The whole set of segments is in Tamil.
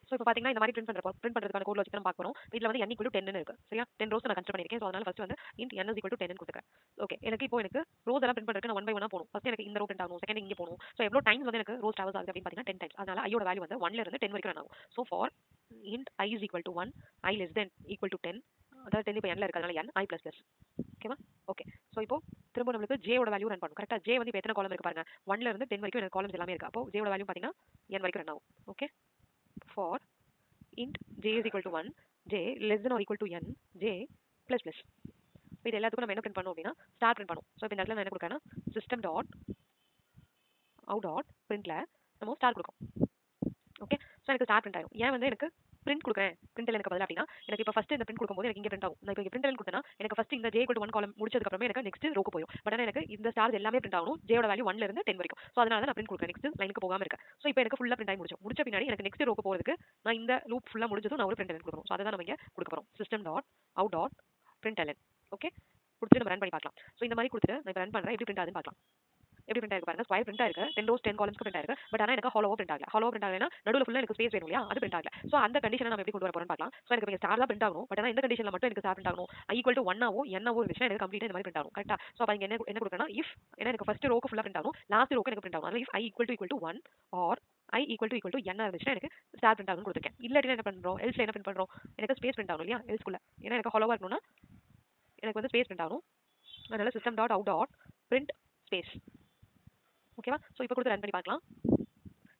ஸோ இப்போ பார்த்தீங்கன்னா இந்த மாதிரி பிரிண்ட் பண்ணுறதுக்கான கோட் லாஜிக் நம்ம பார்க்குறோம். இதில் வந்து n equal to 10 இருக்கு சரியா. 10 rows நான் கன்சிடர் பண்ணியிருக்கேன். ஸோ அதனால ஃபர்ஸ்ட் வந்து int n is equal to 10 கொடுத்துக்கிறேன். ஓகே எனக்கு ரோஸ் எல்லாம் பிரிண்ட் பண்ணுறதுக்கு நான் 1 by 1 போகணும். ஃபர்ஸ்ட் எனக்கு இந்த ரோ பிரிண்ட் ஆகணும், செகண்ட் இங்கே போகணும். ஸோ எவ்வளோ டைம்ஸ் வந்து எனக்கு ரோஸ் ட்ராவல்ஸ் ஆகுது அப்படின்னு பார்த்தீங்கன்னா 10 டைம்ஸ். அதனால ஐயோட வேல்யூ வந்து 1ல இருந்து 10 வரைக்கும் ரன் ஆகும். So for int I is equal to 1, I less than equal to 10, அதாவது 10 இப்போ nல இருக்கு அதனால n I plus plus. ஓகேவா? ஓகே ஸோ இப்போ திரும்ப நம்மளுக்கு j ஓட வேல்யூ ரன் பண்ணும். கரெக்டா j வந்து இப்போ எத்தனை காலம் இருக்கு பாருங்க. 1ல இருந்து 10 வரைக்கும் எனக்கு காலம்ஸ் எல்லாமே இருக்கு. அப்போ j ஓட வேல்யூ பார்த்தீங்கன்னா n வரைக்கும் ரன் ஆகும். Okay for int j is equal to 1, j less than or equal to n, j plus plus. இது எல்லாத்துக்கும் நம்ம என்ன பிரிண்ட் பண்ணோம் அப்படின்னா ஸ்டார் பிரிண்ட் பண்ணும். ஸோ இப்போ இந்த இடத்துல நான் என்ன கொடுக்குறேன்னா system dot out dot printல நம்ம ஸ்டார் கொடுக்கும். ஓகே ஸோ எனக்கு ஸ்டார் பிரிண்ட் ஆகும். ஏன் வந்து எனக்கு பிரிண்ட் கொடுக்குறேன் பிரிண்டல் எனக்கு பதில் அப்படின்னா எனக்கு இப்போ ஃபர்ஸ்ட் இந்த பிரிண்ட் கொடுக்கும்போது எனக்கு இங்கே பிரிண்ட் ஆகும். நான் இப்போ பிரிண்டல் கொடுத்தேன்னா எனக்கு ஃபர்ஸ்ட் இந்த j equal to 1 காலம் முடிச்சதுக்கு அப்புறமே எனக்கு நெக்ஸ்ட் ரோக்கு போயும். பட் ஆனால் எனக்கு இந்த ஸ்டார்ஸ் எல்லாமே பிரிண்ட் ஆகணும். j ஓட வேல்யூ 1ல இருந்து 10 வரைக்கும். ஸோ அதனால தான் நான் பிரிண்ட் கொடுக்குறேன். நெக்ஸ்ட் லைனுக்கு போகாம இருக்கு. ஸோ இப்போ எனக்கு ஃபுல்லா பிரிண்ட் ஆகி முடிச்ச பின்னாடி எனக்கு நெக்ஸ்ட் ரோக்கு போறதுக்கு நான் இந்த லூப் ஃபுல்லா முடிஞ்சதும் நான் ஒரு பிரிண்ட் கொடுக்கணும். ஸோ அதை தான் நம்ம இங்கே கொடுக்க போறோம். System dot out dot println. Okay கொடுத்து நம்ம ரன் பண்ணி பார்க்கலாம். ஸோ இந்த மாதிரி கொடுத்துட்டு நான் இப்போ ரன் பண்றேன். எப்படி பிரிண்ட் ஆகுதுன்னு பார்க்கலாம். எப்படி பிரிண்ட் ஆயிருக்கு பாருங்க. ஸ்கொயர் பிரிண்ட் ஆயிருக்கு. 10 rows 10 columns பிரிண்ட் ஆயிருக்கு. பட் ஆனா எனக்கு ஹாலோவா பிரிண்ட் ஆகல. ஹாலோவா பிரிண்ட் ஆகலனா நடுவுல ஃபுல்லா எனக்கு ஸ்பேஸ் வேணும் இல்லையா, அது பிரிண்ட் ஆகல. சோ அந்த கண்டிஷனை நம்ம எப்படி கொண்டு வர போறோம்னு பார்க்கலாம். சோ எனக்கு இங்க ஸ்டார் தான் பிரிண்ட் ஆகணும். பட் ஆனா இந்த கண்டிஷன்ல மட்டும் எனக்கு ஸ்டார் பிரிண்ட் ஆகணும். I equal to 1 ஆவோ n ஆவோ இருந்துச்சுனா எனக்கு கம்ப்ளீட்டா இந்த மாதிரி பிரிண்ட் ஆகும். கரெக்ட்டா? சோ அப்ப இங்க என்ன கொடுக்கறேன்னா if ஏன்னா எனக்கு ஃபர்ஸ்ட் ரோக்கு ஃபுல்லா பிரிண்ட் ஆகணும், லாஸ்ட் ரோக்கு எனக்கு பிரிண்ட் ஆகணும். அதனால if I equal to 1 or I equal to n இருந்துச்சுனா எனக்கு ஸ்டார் பிரிண்ட் ஆகும்னு கொடுத்திருக்கேன். இல்லாட்டினா என்ன பண்றோம்? else என்ன பிரிண்ட் பண்றோம்? எனக்கு ஸ்பேஸ் பிரிண்ட் ஆகணும் இல்லையா else குள்ள. ஏன்னா எனக்கு ஹாலோவா இருக்கணும்னா எனக்கு வந்து ஸ்பேஸ் பிரிண்ட் ஆகணும். அதனால system dot out dot print space. ஓகேவா? சோ இப்போ கொடுத்து ரன் பண்ணி பார்க்கலாம்.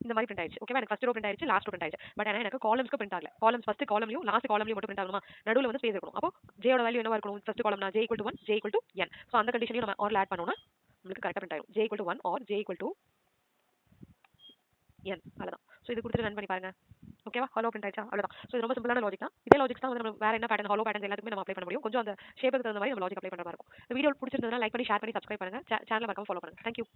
இந்த மாதிரி பிரிண்ட் ஆயிடுச்சு. ஓகேவா? எனக்கு ஃபர்ஸ்ட் ரோ பிரிண்ட் ஆயிடுச்சு, லாஸ்ட் ரோ பிரிண்ட் ஆயிடுச்சு. பட் ஆனா எனக்கு காலம்ஸ்க்கு பிரிண்ட் ஆகல. காலம்ஸ் ஃபர்ஸ்ட் காலம்லயும் லாஸ்ட் காலம்லயும் மட்டும் பிரிண்ட் ஆகணுமா? நடுவுல வந்து ஸ்பேஸ் இருக்கணும். அப்போ j ஓட வேல்யூ என்னவா இருக்கணும்? ஃபர்ஸ்ட் காலம்னா j equal to 1, j equal to n. So அந்த கண்டிஷனையும் நம்ம ஆர்ல ஆட் பண்ணோம்னா நமக்கு கரெக்ட்டா பிரிண்ட் ஆகும். j equal to 1 or j equal to n. அவ்வளவுதான். சோ இது கொடுத்து ரன் பண்ணி பாருங்க. ஓகேவா? ஹாலோ பிரிண்ட் ஆயிடுச்சா? அவ்வளவுதான். சோ இது ரொம்ப சிம்பிளான லாஜிக் தான். இதே லாஜிக் தான் வந்து நம்ம வேற என்ன பேட்டர்ன் ஹாலோ பேட்டர்ன் எல்லாத்துக்குமே நம்ம அப்ளை பண்ண முடியும். கொஞ்சம் அந்த ஷேப்புக்கு தகுந்த மாதிரி நம்ம லாஜிக் அப்ளை பண்ற மாதிரி இருக்கும். இந்த வீடியோ பிடிச்சிருந்ததுனா லைக் பண்ணி ஷேர் பண்ணி சப்ஸ்கிரைப் பண்ணுங்க. சேனலை மறக்காம ஃபாலோ பண்ணுங்க. Thank you.